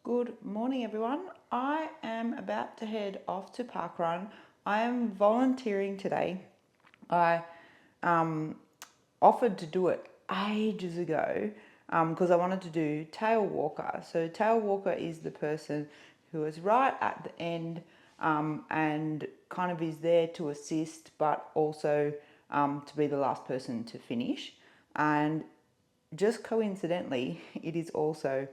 Good morning, everyone. I am about to head off to Parkrun. I am volunteering today. I offered to do it ages ago because I wanted to do tail walker. So tail walker is the person who is right at the end and kind of is there to assist, but also to be the last person to finish. And just coincidentally, it is also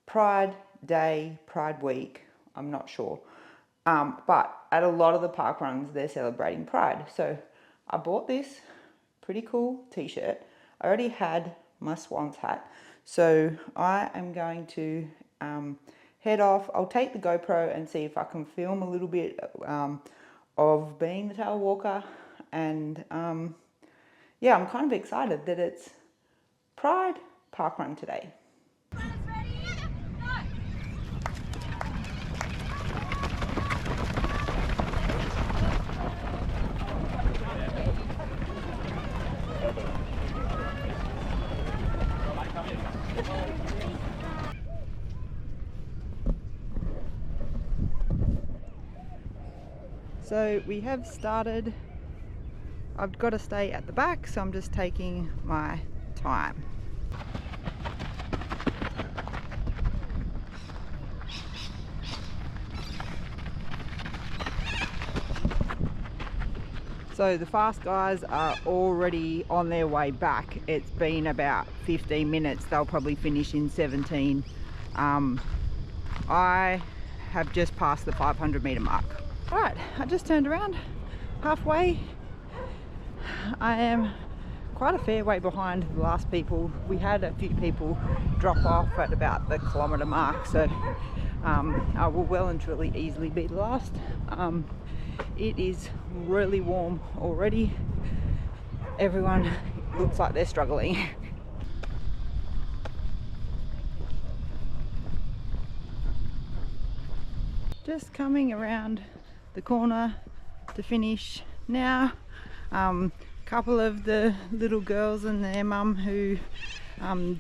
Pride Day, Pride Week, I'm not sure. But at a lot of the park runs, they're celebrating Pride. So I bought this pretty cool t-shirt. I already had my Swans hat. So I am going to head off. I'll take the GoPro and see if I can film a little bit of being the tail walker. And yeah, I'm kind of excited that it's Pride Parkrun today. So we have started. I've got to stay at the back, so I'm just taking my time. So the fast guys are already on their way back. It's been about 15 minutes. They'll probably finish in 17. I have just passed the 500 meter mark. All right, I just turned around halfway. I am quite a fair way behind the last people. We had a few people drop off at about the kilometre mark, so I will well and truly easily be the last. It is really warm already. Everyone looks like they're struggling. Just coming around the corner to finish now. Couple of the little girls and their mum who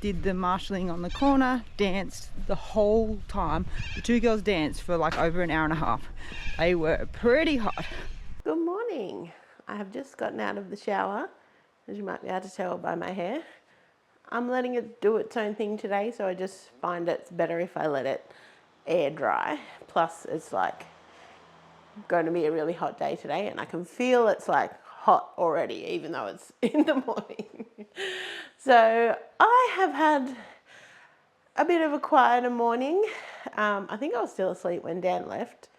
did the marshalling on the corner danced the whole time. The two girls danced for like over an hour and a half. They were pretty hot. Good morning. I have just gotten out of the shower, as you might be able to tell by my hair. I'm letting it do its own thing today, so I just find it's better if I let it air dry. Plus, it's like going to be a really hot day today, and I can feel it's like hot already, even though it's in the morning. So I have had a bit of a quieter morning. I think I was still asleep when Dan left.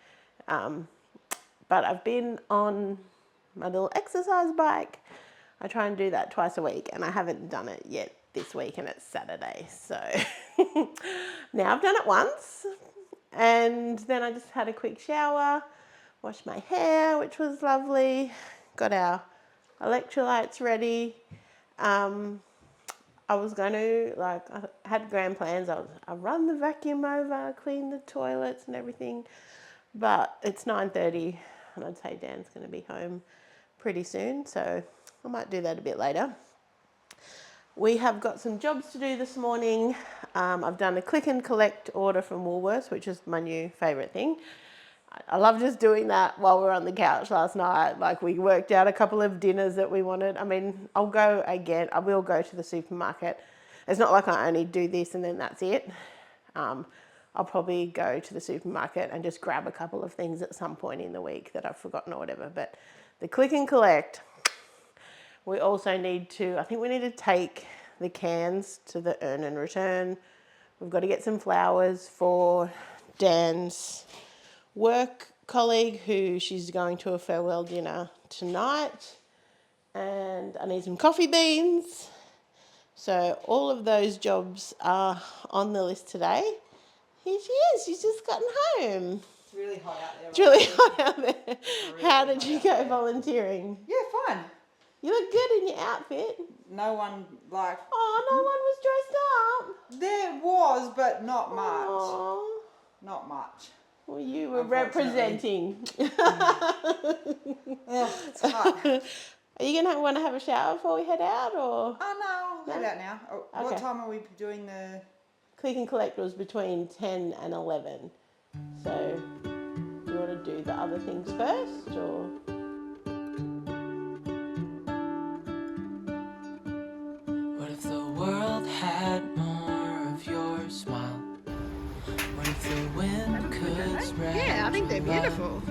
But I've been on my little exercise bike. I try and do that twice a week, and I haven't done it yet this week, and it's Saturday. So now I've done it once, and then I just had a quick shower, washed my hair, which was lovely, got our electrolytes ready. I was going to, I had grand plans. I'll run the vacuum over, clean the toilets and everything. But it's 9:30, and I'd say Dan's going to be home pretty soon, so I might do that a bit later. We have got some jobs to do this morning. I've done a click and collect order from Woolworths, which is my new favourite thing. I love just doing that while we were on the couch last night. Like, we worked out a couple of dinners that we wanted. I mean, I'll go again. I will go to the supermarket. It's not like I only do this and then that's it. I'll probably go to the supermarket and just grab a couple of things at some point in the week that I've forgotten or whatever. But the click and collect, we also need to, I think we need to take the cans to the earn and return. We've got to get some flowers for Dan's work colleague, who she's going to a farewell dinner tonight. And I need some coffee beans. So all of those jobs are on the list today. Here she is. She's just gotten home. It's really hot out there. It's really hot out there. How did you go volunteering? Yeah, fine. You look good in your outfit. No one Oh, no one was dressed up. There was, but not much. Aww. Not much. Well, you were representing. Oh, it's hot. Are you going to want to have a shower before we head out, or? Oh, no, I'll head out now. Okay. What time are we doing the click and collect was between 10 and 11. So you want to do the other things first, or? What if the world had more of your smile? What if the wind could spread Yeah, I think they're your love? beautiful.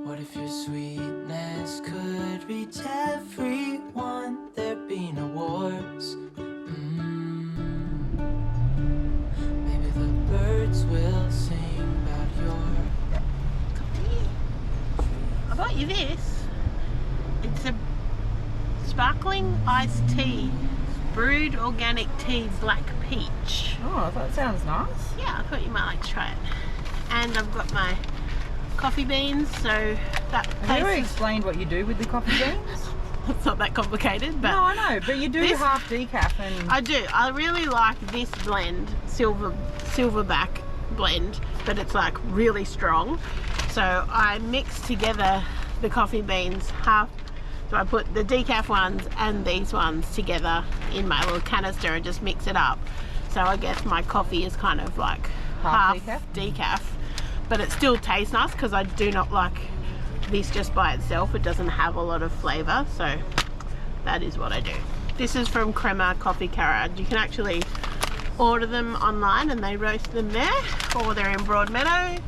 What if your sweetness could reach everyone? There'd be no wars. Maybe the birds will sing about your... I bought you this. It's a sparkling iced tea, brewed organic tea, black peach. Oh, that sounds nice. Yeah, I thought you might like to try it. And I've got my coffee beans, so that Have you ever tastes... explained what you do with the coffee beans? It's not that complicated, but No, I know, but you do This- half decaf and... I do. I really like this blend, silverback blend, but it's like really strong. So I mix together the coffee beans half. So I put the decaf ones and these ones together in my little canister and just mix it up. So I guess my coffee is kind of like Half half decaf, but it still tastes nice because I do not like this just by itself. It doesn't have a lot of flavour, so that is what I do. This is from Crema Coffee Carrad. You can actually order them online and they roast them there, or they're in Broadmeadow,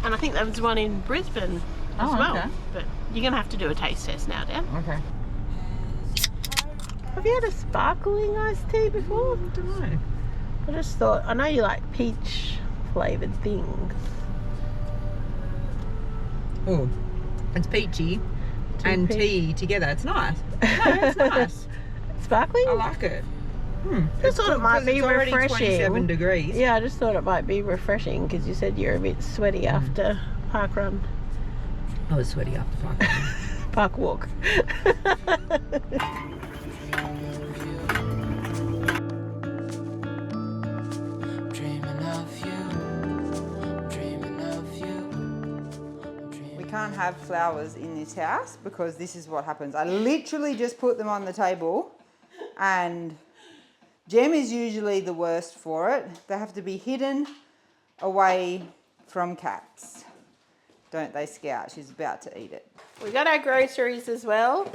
and I think there was one in Brisbane as well. Okay. But you're gonna have to do a taste test now, Dan. Okay. Have you had a sparkling iced tea before? I don't know. I just thought, I know you like peach flavoured things. Oh, it's peachy and peach. tea together. It's nice. No, it's nice. Sparkling? I like it. Just thought it might be it's already refreshing. 27 degrees. Yeah, I just thought it might be refreshing because you said you're a bit sweaty after Parkrun. I was sweaty after Parkrun. Park walk. Dreaming of you, dreaming of you. We can't have flowers in this house because this is what happens. I literally just put them on the table, and Jem is usually the worst for it. They have to be hidden away from cats. Don't they, Scout? She's about to eat it. We got our groceries as well.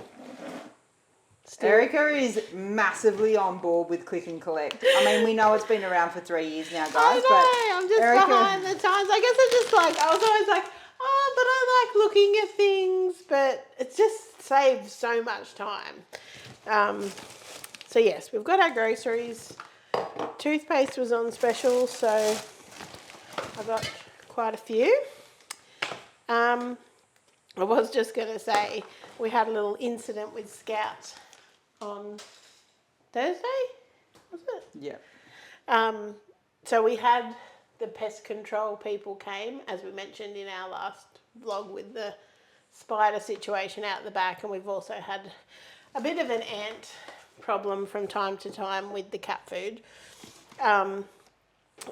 Erica is massively on board with click and collect. I mean, we know it's been around for 3 years now, guys. I know, I'm just Erica- behind the times. I guess I just like, I was always like, oh, but I like looking at things, but it just saves so much time. So yes, we've got our groceries. Toothpaste was on special, so I got quite a few. I was just going to say, we had a little incident with Scout on Thursday, was it? Yeah. So we had the pest control people came, as we mentioned in our last vlog, with the spider situation out the back, and we've also had a bit of an ant problem from time to time with the cat food.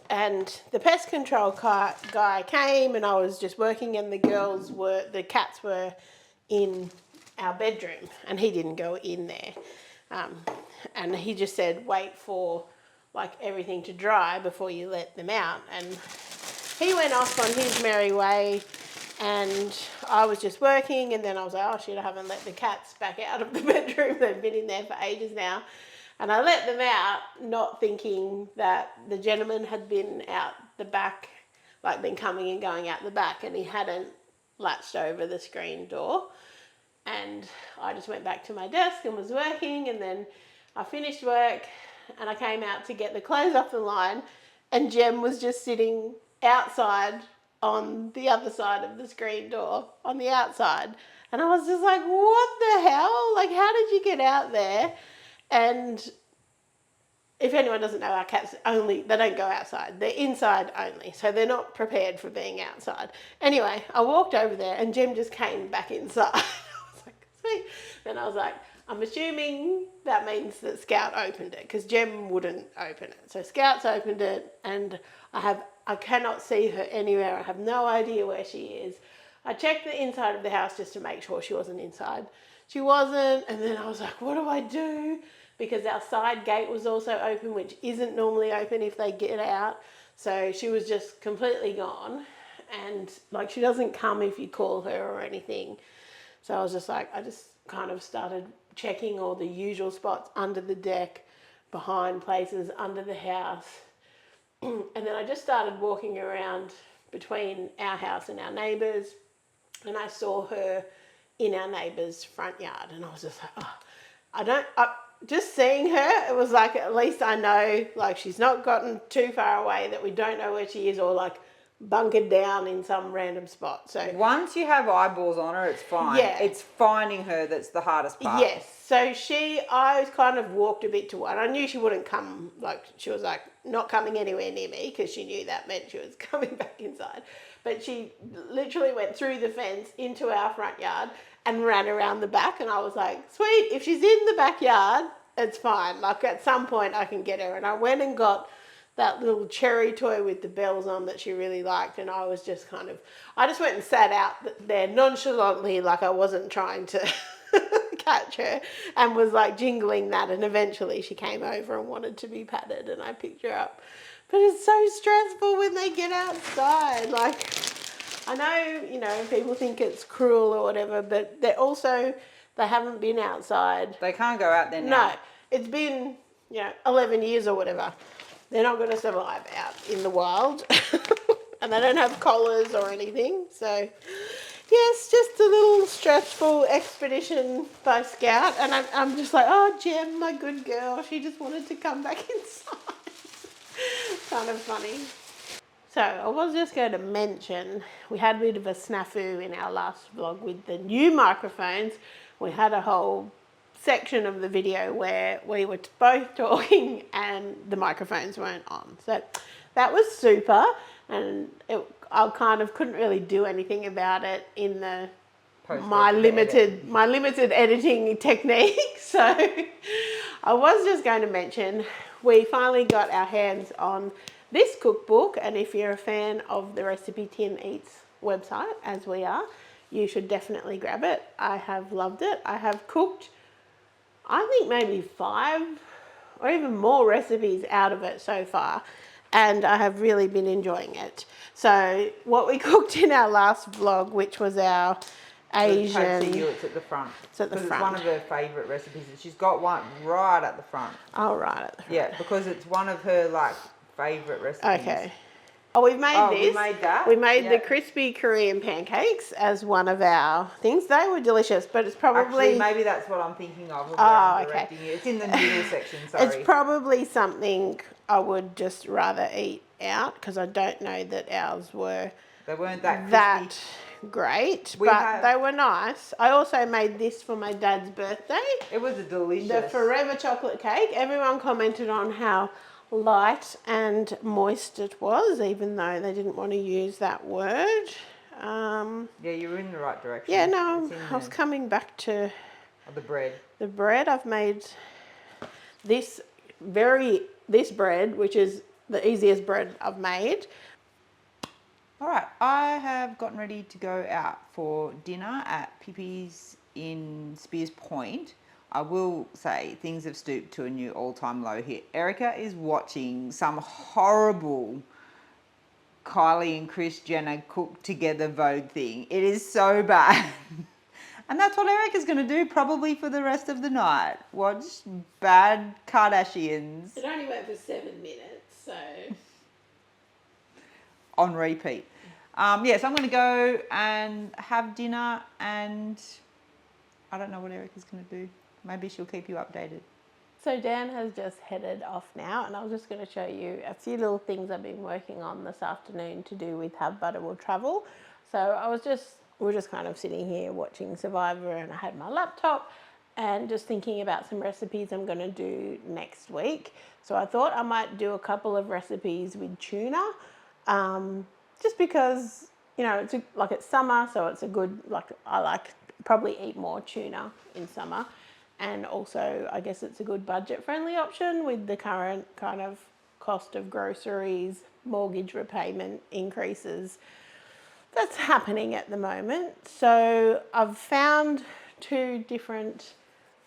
And the pest control guy came, and I was just working, and the cats were in our bedroom, and he didn't go in there. And he just said, wait for like everything to dry before you let them out. And he went off on his merry way, and I was just working, and then I was like, oh shit, I haven't let the cats back out of the bedroom. They've been in there for ages now. And I let them out, not thinking that the gentleman had been out the back, like been coming and going out the back, and he hadn't latched over the screen door. And I just went back to my desk and was working, and then I finished work and I came out to get the clothes off the line, and Jem was just sitting outside on the other side of the screen door, on the outside. And I was just like, what the hell? Like, how did you get out there? And if anyone doesn't know, our cats they don't go outside. They're inside only. So they're not prepared for being outside. Anyway, I walked over there and Jem just came back inside. I was like, sweet. Then I was like, I'm assuming that means that Scout opened it, because Jem wouldn't open it. So Scout's opened it, and I cannot see her anywhere. I have no idea where she is. I checked the inside of the house just to make sure she wasn't inside. She wasn't, and then I was like, what do I do? because our side gate was also open, which isn't normally open if they get out. So she was just completely gone, and like she doesn't come if you call her or anything. So I was just like, I just kind of started checking all the usual spots under the deck, behind places, under the house. And then I just started walking around between our house and our neighbours, and I saw her in our neighbour's front yard, and I was just like, oh, just seeing her, it was like, at least I know, like, she's not gotten too far away that we don't know where she is, or like bunkered down in some random spot. So once you have eyeballs on her, it's fine. Yeah. It's finding her that's the hardest part. yes, so I kind of walked a bit toward. I knew she wouldn't come, like she was like not coming anywhere near me, because she knew that meant she was coming back inside. But she literally went through the fence into our front yard and ran around the back, and I was like, sweet, if she's in the backyard, it's fine. Like at some point I can get her. And I went and got that little cherry toy with the bells on that she really liked, and I was just I just went and sat out there nonchalantly, like I wasn't trying to catch her, and was like jingling that, and eventually she came over and wanted to be patted, and I picked her up. But it's so stressful when they get outside. Like, I know, people think it's cruel or whatever, but they haven't been outside. They can't go out there now. No, it's been, 11 years or whatever. They're not going to survive out in the wild. And they don't have collars or anything. So, yes, just a little stressful expedition by Scout. And I'm just like, oh, Jem, my good girl. She just wanted to come back inside. Kind of funny. So I was just going to mention, we had a bit of a snafu in our last vlog with the new microphones. We had a whole section of the video where we were both talking and the microphones weren't on. So that was super, and I kind of couldn't really do anything about it in my limited editing technique. So I was just going to mention, we finally got our hands on this cookbook, and if you're a fan of the Recipe Tin Eats website, as we are, you should definitely grab it. I have loved it. I have cooked, I think maybe 5 or even more recipes out of it so far, and I have really been enjoying it. So what we cooked in our last vlog, which was our Asian... It's at the front. It's at the front. It's one of her favourite recipes. She's got one right at the front. Oh, right at the front. Yeah, because it's one of her, favourite recipes. Okay. Oh, we've made this. We made that? We made the crispy Korean pancakes as one of our things. They were delicious, but it's probably... Actually, maybe that's what I'm thinking of. Okay. It's in the noodle section, sorry. It's probably something I would just rather eat out, because I don't know that ours were... They weren't that great, but they were nice. I also made this for my dad's birthday. It was delicious. The Forever chocolate cake. Everyone commented on how light and moist it was, even though they didn't want to use that word. Yeah, you were in the right direction. Yeah, no, I was coming back to the bread. The bread. I've made this bread, which is the easiest bread I've made. All right, I have gotten ready to go out for dinner at Pippi's in Spears Point. I will say things have stooped to a new all-time low here. Erica is watching some horrible Kylie and Kris Jenner cook together Vogue thing. It is so bad. And that's what Erica's going to do probably for the rest of the night. Watch bad Kardashians. It only went for 7 minutes, so... on repeat. So I'm going to go and have dinner, and I don't know what Erica's going to do. Maybe she'll keep you updated. So Dan has just headed off now, and I was just going to show you a few little things I've been working on this afternoon to do with Have Butter Will Travel. So we're just kind of sitting here watching Survivor, and I had my laptop and just thinking about some recipes I'm going to do next week. So I thought I might do a couple of recipes with tuna, just because, it's summer, so it's a good, I probably eat more tuna in summer. And also, I guess it's a good budget-friendly option with the current kind of cost of groceries, mortgage repayment increases that's happening at the moment. So I've found 2 different,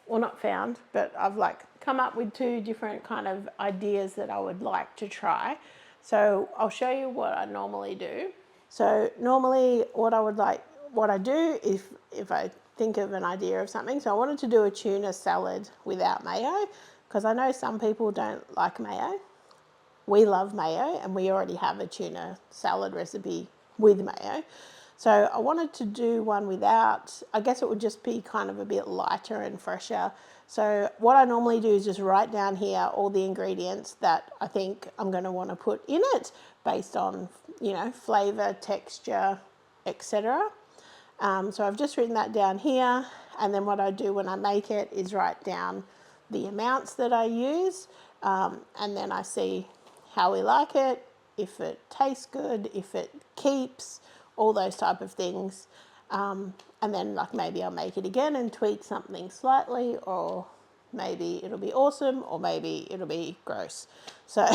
well, not found, but I've come up with 2 different kind of ideas that I would like to try. So I'll show you what I normally do. So normally what I do if I think of an idea of something, so I wanted to do a tuna salad without mayo, because I know some people don't like mayo. We love mayo, and we already have a tuna salad recipe with mayo. So I wanted to do one without. I guess it would just be kind of a bit lighter and fresher. So what I normally do is just write down here all the ingredients that I think I'm going to want to put in it based on, flavour, texture, etc. So I've just written that down here, and then what I do when I make it is write down the amounts that I use, and then I see how we like it, if it tastes good, if it keeps, all those type of things. And then maybe I'll make it again and tweak something slightly, or maybe it'll be awesome, or maybe it'll be gross. So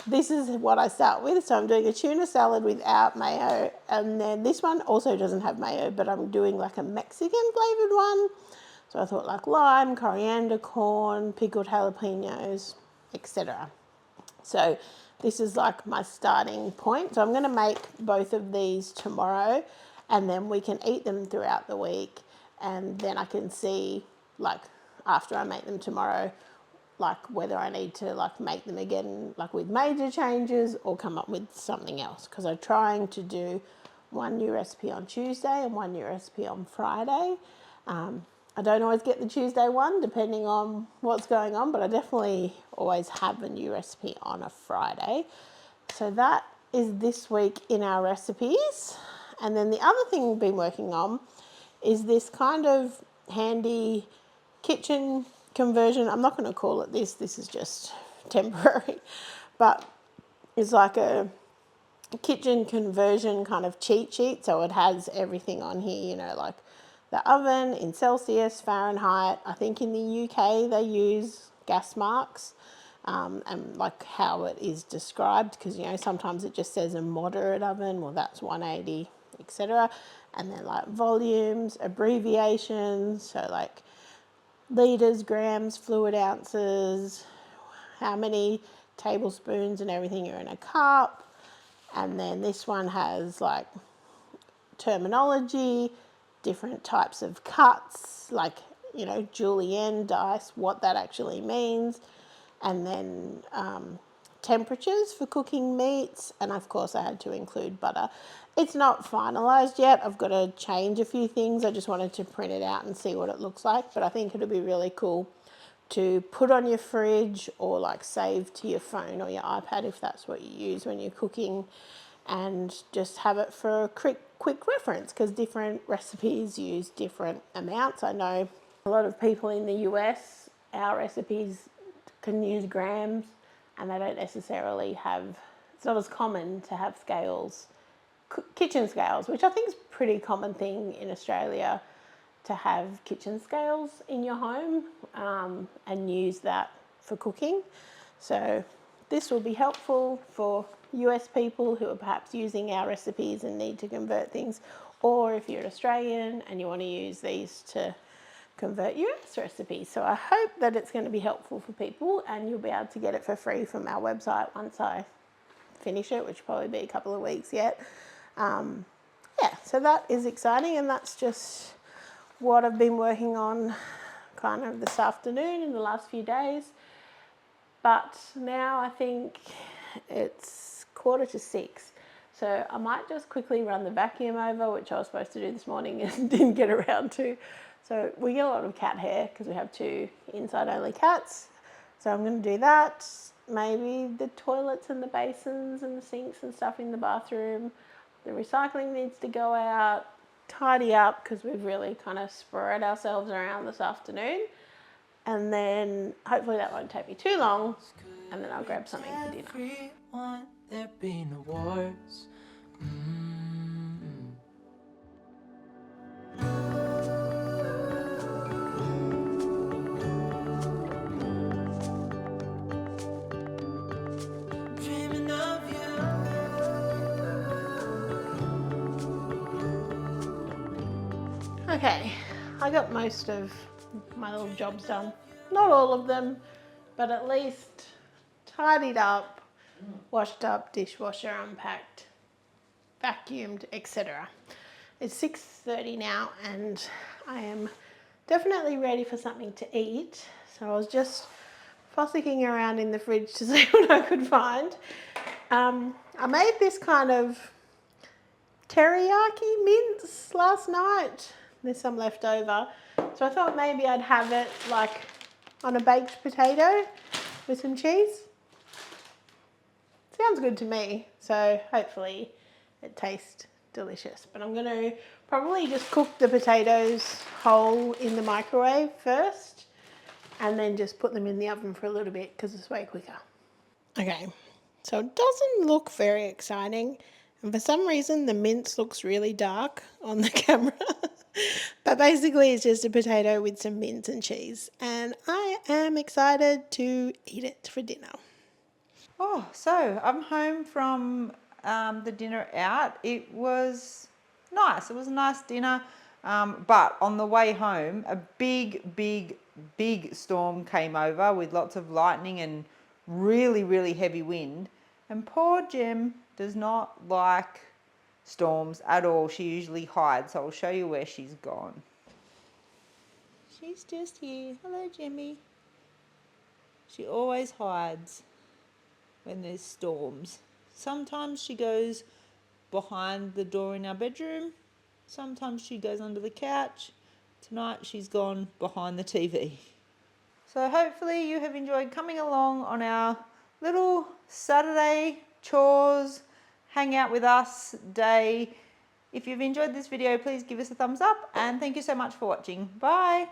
this is what I start with. So I'm doing a tuna salad without mayo, and then this one also doesn't have mayo, but I'm doing like a Mexican flavoured one. So I thought lime, coriander, corn, pickled jalapenos, etc. So this is my starting point. So I'm going to make both of these tomorrow, and then we can eat them throughout the week, and then I can see after I make them tomorrow whether I need to make them again with major changes or come up with something else, because I'm trying to do one new recipe on Tuesday and one new recipe on Friday. I don't always get the Tuesday one depending on what's going on, but I definitely always have a new recipe on a Friday. So that is this week in our recipes. And then the other thing we've been working on is this kind of handy kitchen conversion. I'm not going to call it this is just temporary, but it's like a kitchen conversion kind of cheat sheet. So it has everything on here, the oven in Celsius, Fahrenheit. I think in the UK they use gas marks, and how it is described, because sometimes it just says a moderate oven, well that's 180, etc. And then volumes, abbreviations, so litres, grams, fluid ounces, how many tablespoons and everything are in a cup. And then this one has terminology, different types of cuts, julienne, dice, what that actually means, and then temperatures for cooking meats, and of course I had to include butter. It's not finalised yet. I've got to change a few things. I just wanted to print it out and see what it looks like, but I think it'll be really cool to put on your fridge or save to your phone or your iPad if that's what you use when you're cooking, and just have it for a quick reference, because different recipes use different amounts. I know a lot of people in the US, our recipes can use grams, and they don't necessarily have, it's not as common to have scales, kitchen scales, which I think is a pretty common thing in Australia, to have kitchen scales in your home and use that for cooking. So this will be helpful for US people who are perhaps using our recipes and need to convert things, or if you're Australian and you want to use these to convert US recipes. So I hope that it's going to be helpful for people, and you'll be able to get it for free from our website once I finish it, which will probably be a couple of weeks yet. So that is exciting, and that's just what I've been working on kind of this afternoon in the last few days. But now I think it's 5:45, so I might just quickly run the vacuum over, which I was supposed to do this morning and didn't get around to. So we get a lot of cat hair because we have 2 inside-only cats. So I'm going to do that. Maybe the toilets and the basins and the sinks and stuff in the bathroom. The recycling needs to go out. Tidy up, because we've really kind of spread ourselves around this afternoon. And then hopefully that won't take me too long, and then I'll grab something for dinner. Everyone, there be no wars. Dreaming of you. Okay, I got most of my little jobs done. not all of them, but at least tidied up, washed up, dishwasher unpacked, vacuumed, etc. It's 6:30 now and I am definitely ready for something to eat. So I was just fossicking around in the fridge to see what I could find. I made this kind of teriyaki mince last night. There's some left over. So I thought maybe I'd have it like on a baked potato with some cheese. Sounds good to me. So hopefully it tastes delicious. But I'm going to probably just cook the potatoes whole in the microwave first and then just put them in the oven for a little bit because it's way quicker. Okay, so it doesn't look very exciting. And for some reason, the mince looks really dark on the camera. But basically, it's just a potato with some mince and cheese. And I am excited to eat it for dinner. Oh, so I'm home from the dinner out. It was nice. It was a nice dinner. But on the way home, a big storm came over with lots of lightning and really heavy wind. And poor Jem does not like storms at all. She usually hides. So I'll show you where she's gone. She's just here. Hello, Jemmy. She always hides when there's storms. Sometimes she goes behind the door in our bedroom. Sometimes she goes under the couch. Tonight she's gone behind the TV. So hopefully you have enjoyed coming along on our little Saturday chores, hang out with us day. If you've enjoyed this video, please give us a thumbs up and thank you so much for watching. Bye.